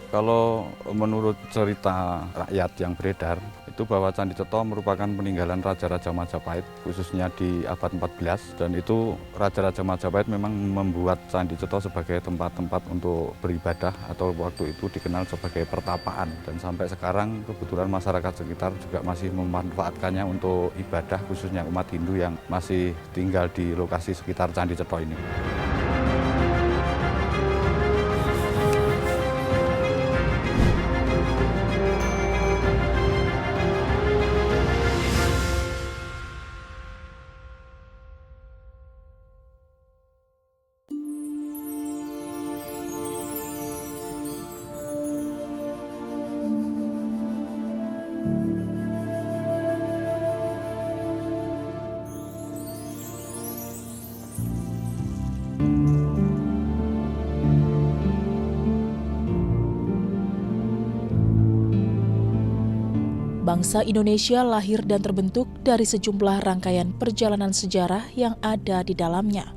Kalau menurut cerita rakyat yang beredar, itu bahwa Candi Cetha merupakan peninggalan Raja-Raja Majapahit, khususnya di abad 14. Dan itu Raja-Raja Majapahit memang membuat Candi Cetha sebagai tempat-tempat untuk beribadah, atau waktu itu dikenal sebagai pertapaan. Dan sampai sekarang kebetulan masyarakat sekitar juga masih memanfaatkannya untuk ibadah, khususnya umat Hindu yang masih tinggal di lokasi sekitar Candi Cetha ini. Bangsa Indonesia lahir dan terbentuk dari sejumlah rangkaian perjalanan sejarah yang ada di dalamnya,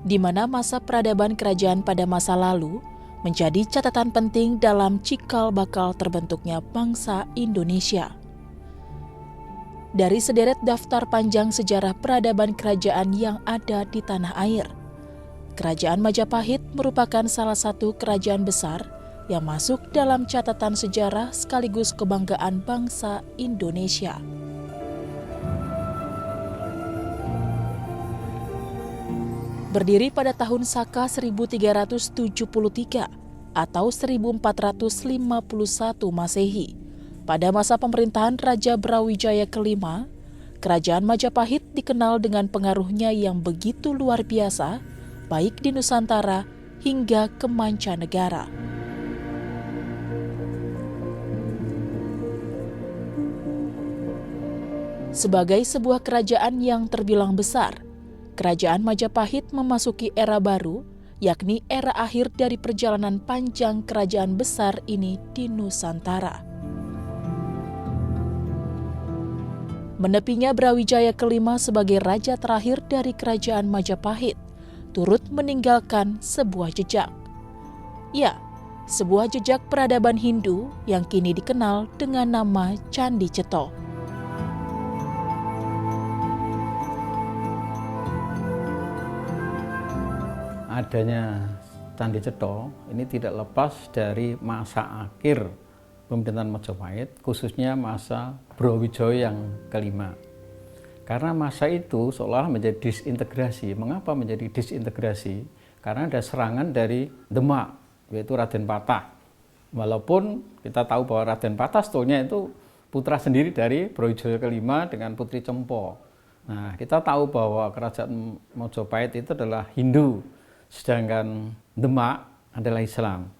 di mana masa peradaban kerajaan pada masa lalu menjadi catatan penting dalam cikal bakal terbentuknya bangsa Indonesia. Dari sederet daftar panjang sejarah peradaban kerajaan yang ada di tanah air, Kerajaan Majapahit merupakan salah satu kerajaan besar yang masuk dalam catatan sejarah sekaligus kebanggaan bangsa Indonesia. Berdiri pada tahun Saka 1373 atau 1451 Masehi, pada masa pemerintahan Raja Brawijaya kelima, Kerajaan Majapahit dikenal dengan pengaruhnya yang begitu luar biasa, baik di Nusantara hingga ke mancanegara. Sebagai sebuah kerajaan yang terbilang besar, Kerajaan Majapahit memasuki era baru, yakni era akhir dari perjalanan panjang kerajaan besar ini di Nusantara. Menepinya Brawijaya kelima sebagai raja terakhir dari Kerajaan Majapahit, turut meninggalkan sebuah jejak. Ya, sebuah jejak peradaban Hindu yang kini dikenal dengan nama Candi Cetha. Adanya Candi Cetha ini tidak lepas dari masa akhir pemerintahan Majapahit, khususnya masa Brawijaya yang kelima. Karena masa itu seolah menjadi disintegrasi. Mengapa menjadi disintegrasi? Karena ada serangan dari Demak, yaitu Raden Patah. Walaupun kita tahu bahwa Raden Patah sebetulnya itu putra sendiri dari Brawijaya kelima dengan Putri Cempo. Nah, kita tahu bahwa kerajaan Majapahit itu adalah Hindu, sedangkan Demak adalah Islam.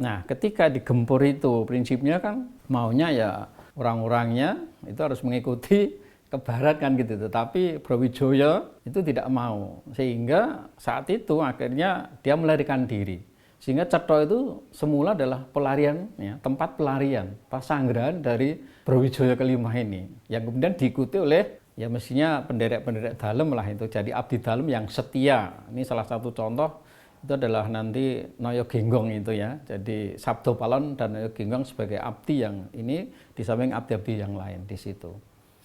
Nah, ketika digempur itu prinsipnya kan maunya ya orang-orangnya itu harus mengikuti ke barat kan gitu. Tetapi Brawijaya itu tidak mau, sehingga saat itu akhirnya dia melarikan diri. Sehingga Cetha itu semula adalah pelarian, ya, tempat pelarian, pasanggrahan dari Brawijaya kelima ini, yang kemudian diikuti oleh ya mestinya penderek-penderek dalem lah itu, jadi abdi dalem yang setia. Ini salah satu contoh itu adalah nanti Naya Genggong itu ya. Jadi Sabdo Palon dan Naya Genggong sebagai abdi yang ini di samping abdi-abdi yang lain di situ.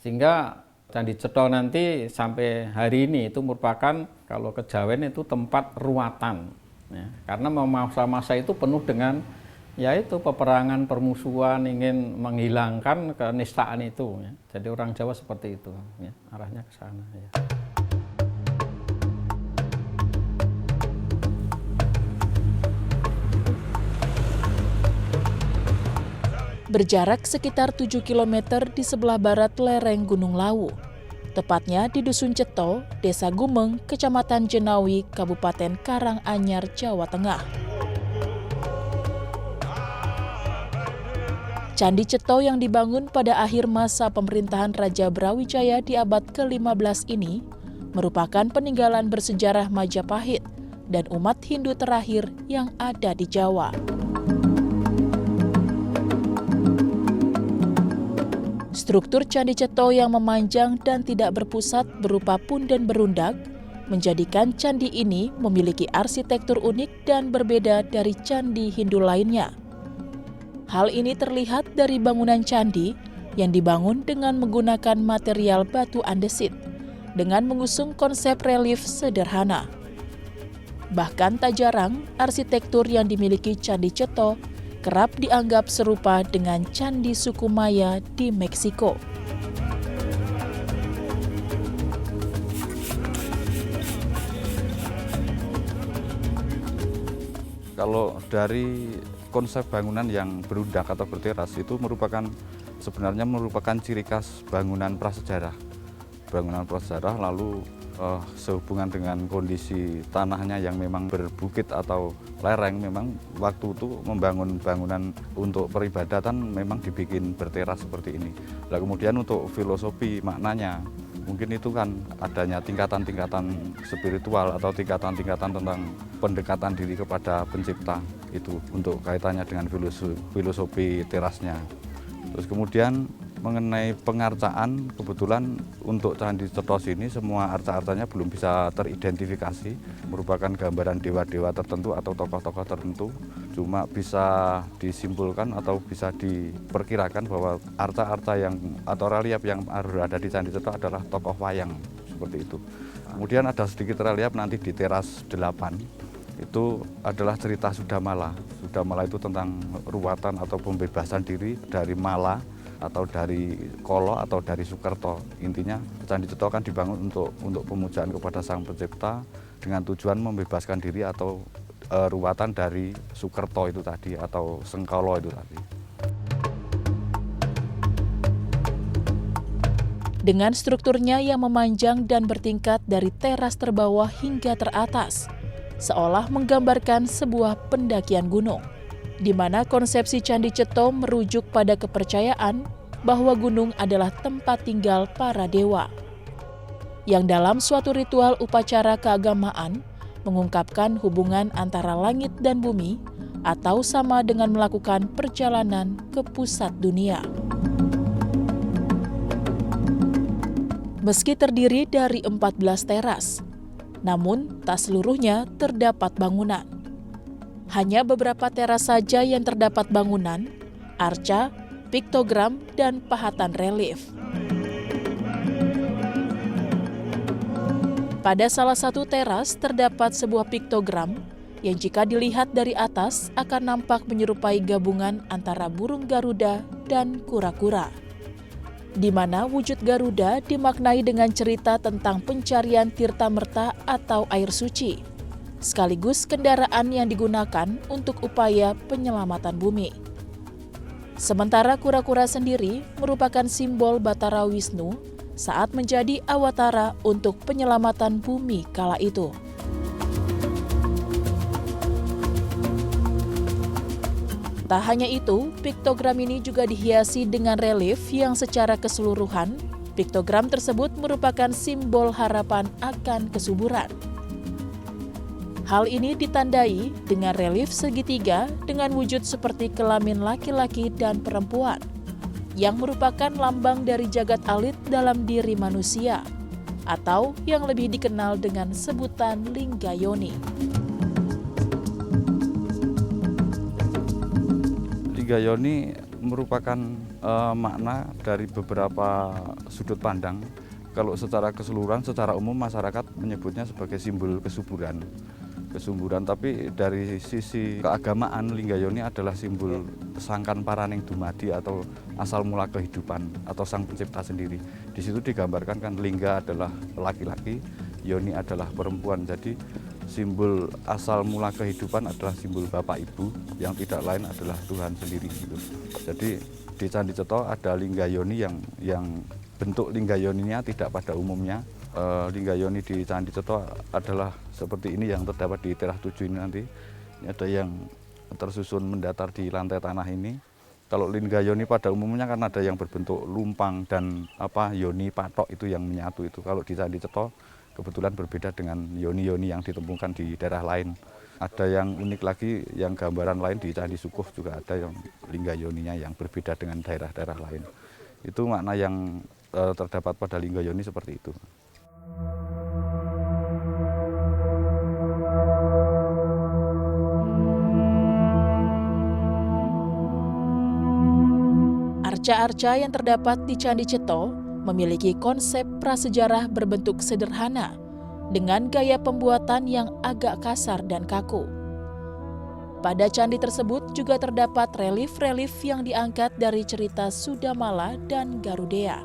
Sehingga Candi Cetha nanti sampai hari ini itu merupakan kalau kejawen itu tempat ruatan. Ya, karena masa-masa itu penuh dengan yaitu peperangan, permusuhan, ingin menghilangkan kenistaan itu. Ya. Jadi orang Jawa seperti itu, ya, arahnya ke sana. Ya. Berjarak sekitar 7 km di sebelah barat lereng Gunung Lawu, tepatnya di Dusun Cetha, Desa Gumeng, Kecamatan Jenawi, Kabupaten Karanganyar, Jawa Tengah. Candi Cetha yang dibangun pada akhir masa pemerintahan Raja Brawijaya di abad ke-15 ini merupakan peninggalan bersejarah Majapahit dan umat Hindu terakhir yang ada di Jawa. Struktur Candi Cetha yang memanjang dan tidak berpusat berupa punden berundak menjadikan candi ini memiliki arsitektur unik dan berbeda dari candi Hindu lainnya. Hal ini terlihat dari bangunan candi yang dibangun dengan menggunakan material batu andesit dengan mengusung konsep relief sederhana. Bahkan tak jarang arsitektur yang dimiliki Candi Cetho kerap dianggap serupa dengan candi suku Maya di Meksiko. Kalau dari konsep bangunan yang berundak atau berteras itu sebenarnya merupakan ciri khas bangunan prasejarah. Bangunan prasejarah lalu sehubungan dengan kondisi tanahnya yang memang berbukit atau lereng, memang waktu itu membangun bangunan untuk peribadatan memang dibikin berteras seperti ini. Nah, kemudian untuk filosofi maknanya, mungkin itu kan adanya tingkatan-tingkatan spiritual atau tingkatan-tingkatan tentang pendekatan diri kepada pencipta, itu untuk kaitannya dengan filosofi terasnya. Terus kemudian mengenai pengarcaan, kebetulan untuk Candi Cetho ini semua arca-arcanya belum bisa teridentifikasi, merupakan gambaran dewa-dewa tertentu atau tokoh-tokoh tertentu. Cuma bisa disimpulkan atau bisa diperkirakan bahwa arca-arca atau relief yang ada di Candi Cetho adalah tokoh wayang, seperti itu. Kemudian ada sedikit relief nanti di teras 8, itu adalah cerita Sudamala. Sudamala itu tentang ruwatan atau pembebasan diri dari Mala atau dari Kolo atau dari Sukerto. Intinya Candi Cetho kan dibangun untuk pemujaan kepada Sang Pencipta dengan tujuan membebaskan diri atau ruwatan dari Sukerto itu tadi atau Sengkolo itu tadi. Dengan strukturnya yang memanjang dan bertingkat dari teras terbawah hingga teratas, seolah menggambarkan sebuah pendakian gunung, di mana konsepsi Candi Cetho merujuk pada kepercayaan bahwa gunung adalah tempat tinggal para dewa, yang dalam suatu ritual upacara keagamaan mengungkapkan hubungan antara langit dan bumi atau sama dengan melakukan perjalanan ke pusat dunia. Meski terdiri dari 14 teras, namun tak seluruhnya terdapat bangunan. Hanya beberapa teras saja yang terdapat bangunan, arca, piktogram, dan pahatan relief. Pada salah satu teras terdapat sebuah piktogram yang jika dilihat dari atas akan nampak menyerupai gabungan antara burung Garuda dan kura-kura, di mana wujud Garuda dimaknai dengan cerita tentang pencarian tirta merta atau air suci, sekaligus kendaraan yang digunakan untuk upaya penyelamatan bumi. Sementara kura-kura sendiri merupakan simbol Batara Wisnu saat menjadi awatara untuk penyelamatan bumi kala itu. Tak hanya itu, piktogram ini juga dihiasi dengan relief yang secara keseluruhan, piktogram tersebut merupakan simbol harapan akan kesuburan. Hal ini ditandai dengan relief segitiga dengan wujud seperti kelamin laki-laki dan perempuan, yang merupakan lambang dari jagat alit dalam diri manusia, atau yang lebih dikenal dengan sebutan Lingga Yoni. Lingga Yoni merupakan makna dari beberapa sudut pandang. Kalau secara keseluruhan, secara umum masyarakat menyebutnya sebagai simbol kesuburan, tapi dari sisi keagamaan Lingga Yoni adalah simbol sangkan paraning dumadi atau asal mula kehidupan atau Sang Pencipta sendiri. Di situ digambarkan kan Lingga adalah laki-laki, Yoni adalah perempuan. Jadi simbol asal mula kehidupan adalah simbol Bapak Ibu, yang tidak lain adalah Tuhan sendiri gitu. Jadi di Candi Cetho ada Lingga Yoni yang bentuk Lingga Yoninya tidak pada umumnya. Lingga Yoni di Candi Cetho adalah seperti ini yang terdapat di teras 7 ini nanti. Ini ada yang tersusun mendatar di lantai tanah ini. Kalau Lingga Yoni pada umumnya kan ada yang berbentuk lumpang dan yoni patok itu yang menyatu itu. Kalau di Candi Cetho kebetulan berbeda dengan yoni-yoni yang ditemukan di daerah lain. Ada yang unik lagi, yang gambaran lain di Candi Sukuh juga ada yang Lingga Yoninya yang berbeda dengan daerah-daerah lain. Itu makna yang terdapat pada Lingga Yoni seperti itu. Arca-arca yang terdapat di Candi Cetho memiliki konsep prasejarah berbentuk sederhana dengan gaya pembuatan yang agak kasar dan kaku. Pada candi tersebut juga terdapat relief-relief yang diangkat dari cerita Sudamala dan Garudea,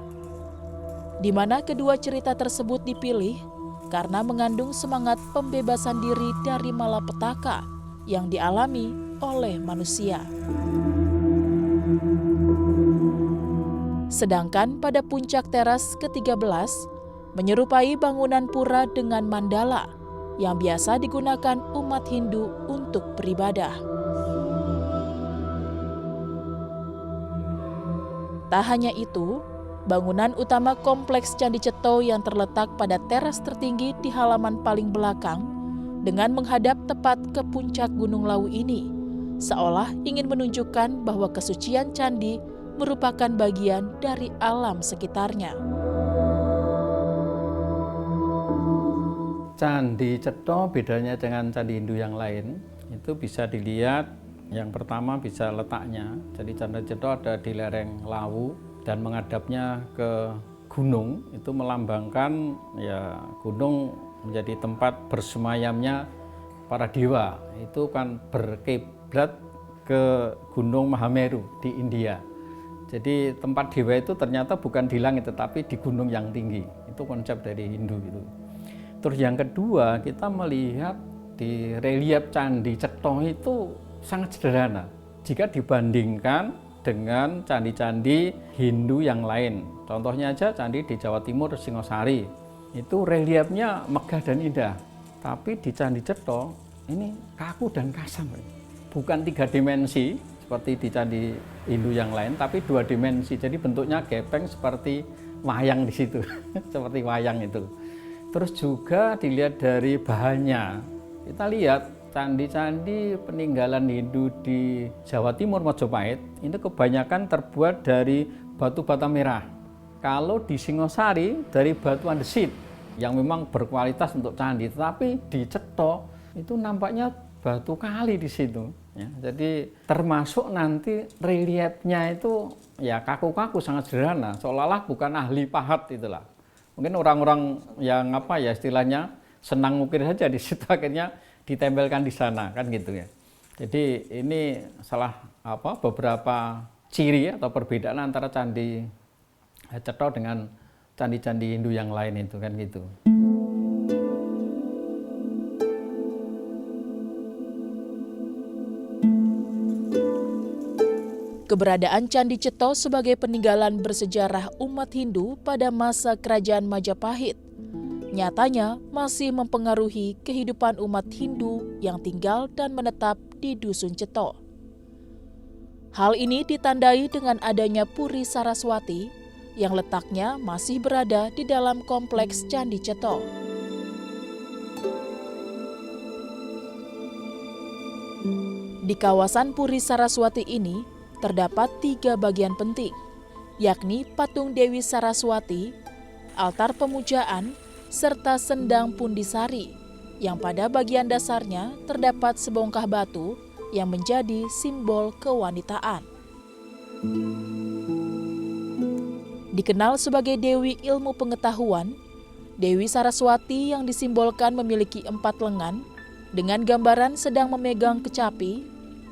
di mana kedua cerita tersebut dipilih karena mengandung semangat pembebasan diri dari malapetaka yang dialami oleh manusia. Sedangkan pada puncak teras ke-13 menyerupai bangunan pura dengan mandala yang biasa digunakan umat Hindu untuk beribadah. Tak hanya itu, bangunan utama kompleks Candi Cetho yang terletak pada teras tertinggi di halaman paling belakang dengan menghadap tepat ke puncak Gunung Lawu ini, seolah ingin menunjukkan bahwa kesucian candi merupakan bagian dari alam sekitarnya. Candi Cetho bedanya dengan candi Hindu yang lain, itu bisa dilihat yang pertama bisa letaknya. Jadi Candi Cetho ada di lereng Lawu dan menghadapnya ke gunung, itu melambangkan ya gunung menjadi tempat bersemayamnya para dewa. Itu kan berkiblat ke Gunung Mahameru di India. Jadi tempat dewa itu ternyata bukan di langit tetapi di gunung yang tinggi. Itu konsep dari Hindu itu. Terus yang kedua, kita melihat di relief Candi Cetho itu sangat sederhana jika dibandingkan dengan candi-candi Hindu yang lain. Contohnya aja candi di Jawa Timur Singosari, itu reliefnya megah dan indah. Tapi di Candi Cetho ini kaku dan kasar, bukan 3 dimensi seperti di candi Hindu yang lain, tapi 2 dimensi. Jadi bentuknya gepeng seperti wayang di situ, seperti wayang itu. Terus juga dilihat dari bahannya, kita lihat candi-candi peninggalan Hindu di Jawa Timur Majapahit ini kebanyakan terbuat dari batu bata merah. Kalau di Singosari dari batu andesit yang memang berkualitas untuk candi, tetapi di Cetho itu nampaknya batu kali di situ. Ya, jadi termasuk nanti reliefnya itu ya kaku-kaku sangat sederhana, seolah-olah bukan ahli pahat itulah. Mungkin orang-orang yang apa ya istilahnya senang ngukir saja di situ akhirnya ditempelkan di sana kan gitu ya. Jadi ini salah beberapa ciri atau perbedaan antara Candi Cetho dengan candi-candi Hindu yang lain itu kan gitu. Keberadaan Candi Cetho sebagai peninggalan bersejarah umat Hindu pada masa Kerajaan Majapahit nyatanya masih mempengaruhi kehidupan umat Hindu yang tinggal dan menetap di Dusun Cetho. Hal ini ditandai dengan adanya Puri Saraswati yang letaknya masih berada di dalam kompleks Candi Cetho. Di kawasan Puri Saraswati ini terdapat 3 bagian penting, yakni patung Dewi Saraswati, altar pemujaan, serta sendang Pundisari, yang pada bagian dasarnya terdapat sebongkah batu yang menjadi simbol kewanitaan. Dikenal sebagai Dewi Ilmu Pengetahuan, Dewi Saraswati yang disimbolkan memiliki 4 lengan dengan gambaran sedang memegang kecapi,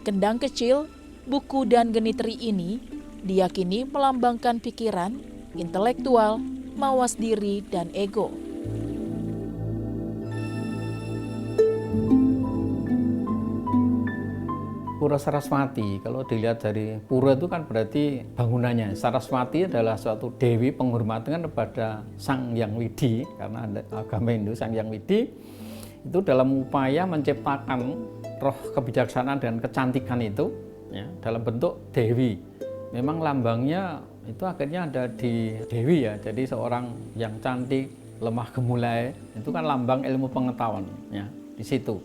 kendang kecil, buku dan genitri ini diyakini melambangkan pikiran, intelektual, mawas diri, dan ego. Pura Saraswati, kalau dilihat dari pura itu kan berarti bangunannya. Saraswati adalah suatu dewi penghormatan kepada Sang Hyang Widi, karena ada agama Hindu Sang Hyang Widi itu dalam upaya menciptakan roh kebijaksanaan dan kecantikan itu ya, dalam bentuk dewi. Memang lambangnya itu akhirnya ada di dewi ya. Jadi seorang yang cantik, lemah gemulai itu kan lambang ilmu pengetahuan ya di situ.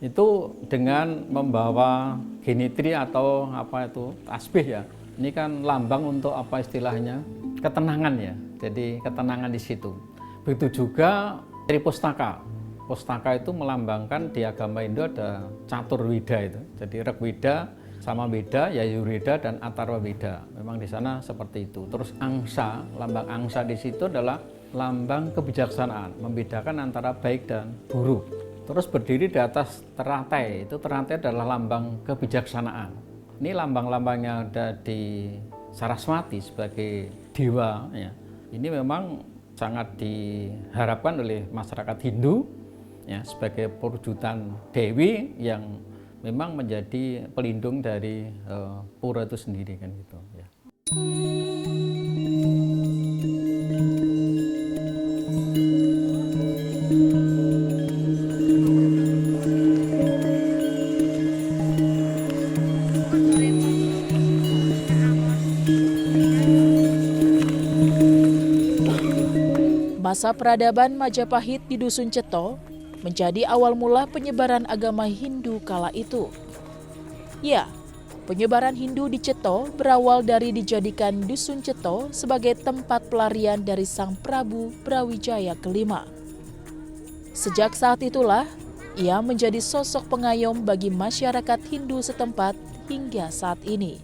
Itu dengan membawa genitri atau apa itu tasbih ya. Ini kan lambang untuk apa istilahnya? Ketenangan ya. Jadi ketenangan di situ. Begitu juga Tripustaka. Pustaka itu melambangkan di agama Hindu ada Caturwida itu. Jadi Rigweda sama beda, Yayurweda dan Atharwaveda. Memang di sana seperti itu. Terus angsa, lambang angsa di situ adalah lambang kebijaksanaan, membedakan antara baik dan buruk. Terus berdiri di atas teratai, itu teratai adalah lambang kebijaksanaan. Ini lambang-lambang yang ada di Saraswati sebagai dewa. Ya. Ini memang sangat diharapkan oleh masyarakat Hindu ya, sebagai perwujudan dewi yang memang menjadi pelindung dari pura itu sendiri kan gitu ya. Masa peradaban Majapahit di Dusun Ceto menjadi awal mula penyebaran agama Hindu kala itu. Ya, penyebaran Hindu di Ceto berawal dari dijadikan Dusun Ceto sebagai tempat pelarian dari Sang Prabu Brawijaya kelima. Sejak saat itulah, ia menjadi sosok pengayom bagi masyarakat Hindu setempat hingga saat ini.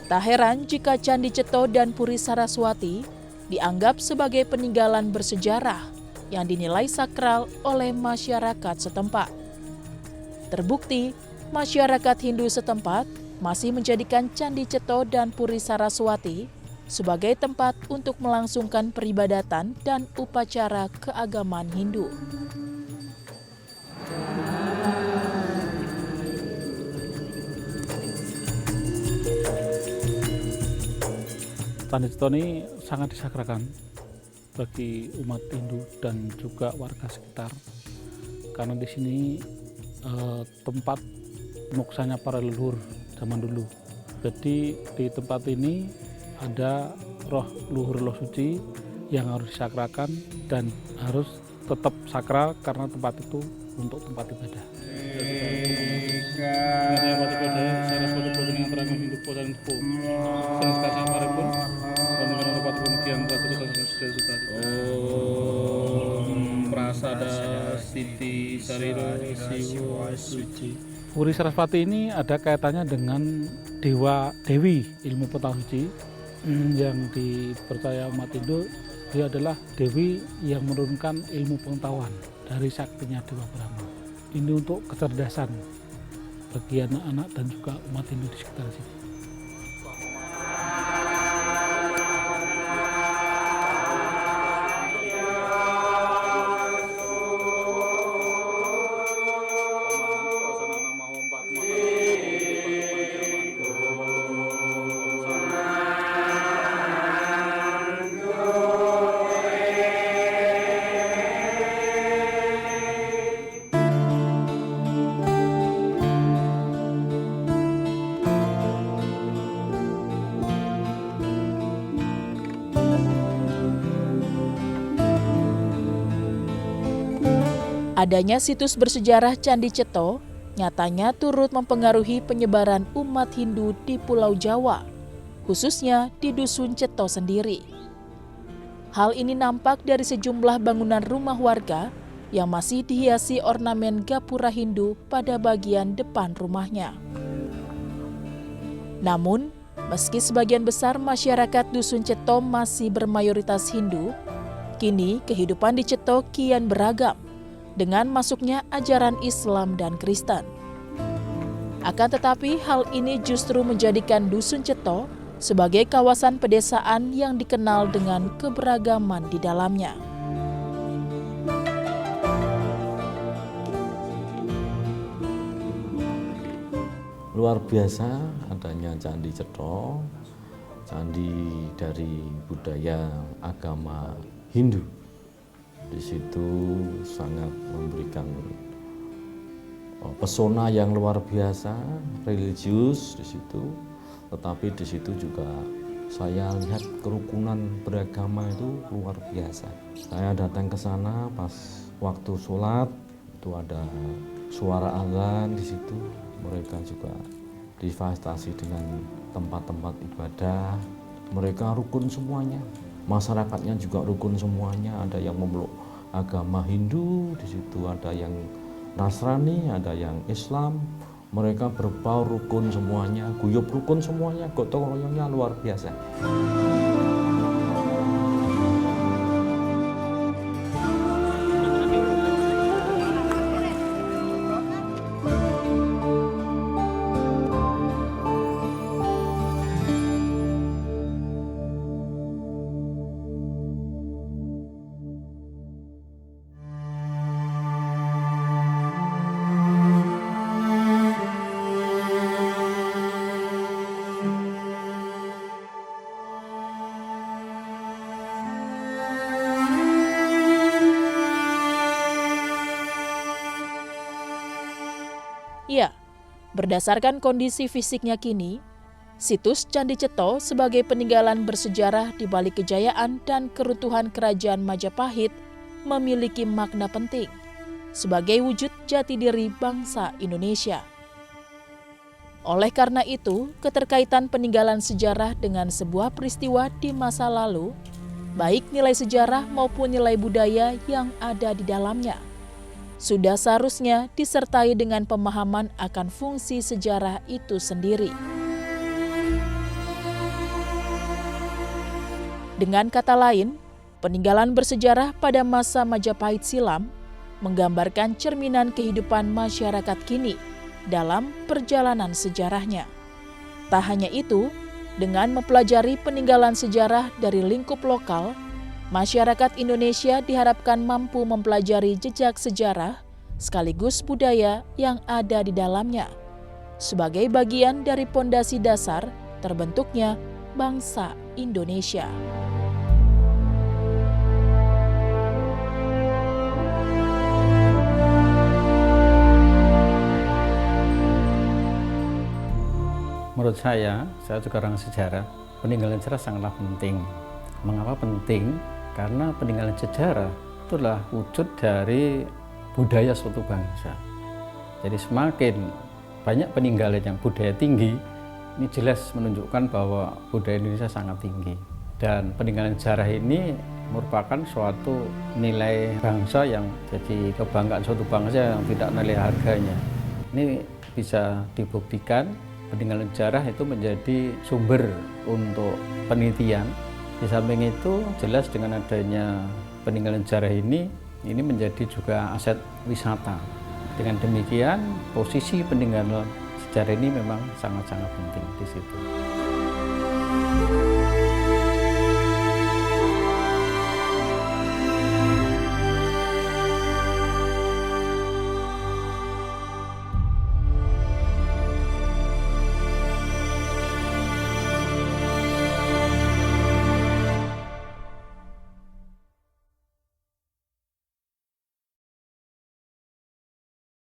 Tak heran jika Candi Ceto dan Puri Saraswati dianggap sebagai peninggalan bersejarah yang dinilai sakral oleh masyarakat setempat. Terbukti, masyarakat Hindu setempat masih menjadikan Candi Ceto dan Puri Saraswati sebagai tempat untuk melangsungkan peribadatan dan upacara keagamaan Hindu. Candi Ceto ini sangat disakrakan bagi umat Hindu dan juga warga sekitar, karena di sini tempat moksanya para leluhur zaman dulu. Jadi di tempat ini ada roh luhur loh suci yang harus disakrakan dan harus tetap sakral karena tempat itu untuk tempat ibadah. Puri Saraswati ini ada kaitannya dengan dewi ilmu pengetahuan suci yang dipercaya umat Hindu. Dia adalah dewi yang menurunkan ilmu pengetahuan dari saktinya Dewa Brahma. Ini untuk kecerdasan bagi anak-anak dan juga umat Hindu di sekitar sini. Adanya situs bersejarah Candi Ceto nyatanya turut mempengaruhi penyebaran umat Hindu di Pulau Jawa, khususnya di Dusun Ceto sendiri. Hal ini nampak dari sejumlah bangunan rumah warga yang masih dihiasi ornamen gapura Hindu pada bagian depan rumahnya. Namun, meski sebagian besar masyarakat Dusun Ceto masih bermayoritas Hindu, kini kehidupan di Ceto kian beragam dengan masuknya ajaran Islam dan Kristen. Akan tetapi hal ini justru menjadikan Dusun Ceto sebagai kawasan pedesaan yang dikenal dengan keberagaman di dalamnya. Luar biasa adanya Candi Ceto, candi dari budaya agama Hindu. Di situ sangat memberikan pesona yang luar biasa, religius di situ. Tetapi di situ juga saya lihat kerukunan beragama itu luar biasa. Saya datang ke sana pas waktu sholat, itu ada suara azan di situ. Mereka juga difasilitasi dengan tempat-tempat ibadah. Mereka rukun semuanya. Masyarakatnya juga rukun semuanya. Ada yang memeluk agama Hindu di situ, ada yang Nasrani, ada yang Islam. Mereka berbaur rukun semuanya, guyub rukun semuanya, gotong royongnya luar biasa. Ya, berdasarkan kondisi fisiknya kini, situs Candi Ceto sebagai peninggalan bersejarah di balik kejayaan dan keruntuhan Kerajaan Majapahit memiliki makna penting sebagai wujud jati diri bangsa Indonesia. Oleh karena itu, keterkaitan peninggalan sejarah dengan sebuah peristiwa di masa lalu, baik nilai sejarah maupun nilai budaya yang ada di dalamnya, sudah seharusnya disertai dengan pemahaman akan fungsi sejarah itu sendiri. Dengan kata lain, peninggalan bersejarah pada masa Majapahit silam menggambarkan cerminan kehidupan masyarakat kini dalam perjalanan sejarahnya. Tak hanya itu, dengan mempelajari peninggalan sejarah dari lingkup lokal, masyarakat Indonesia diharapkan mampu mempelajari jejak sejarah sekaligus budaya yang ada di dalamnya sebagai bagian dari pondasi dasar terbentuknya bangsa Indonesia. Menurut saya juga orang sejarah, peninggalan sejarah sangatlah penting. Mengapa penting? Karena peninggalan sejarah itulah wujud dari budaya suatu bangsa. Jadi semakin banyak peninggalan yang budaya tinggi, ini jelas menunjukkan bahwa budaya Indonesia sangat tinggi. Dan peninggalan sejarah ini merupakan suatu nilai bangsa yang jadi kebanggaan suatu bangsa yang tidak nilai harganya. Ini bisa dibuktikan peninggalan sejarah itu menjadi sumber untuk penelitian. Di samping itu jelas dengan adanya peninggalan sejarah ini menjadi juga aset wisata. Dengan demikian posisi peninggalan sejarah ini memang sangat-sangat penting di situ.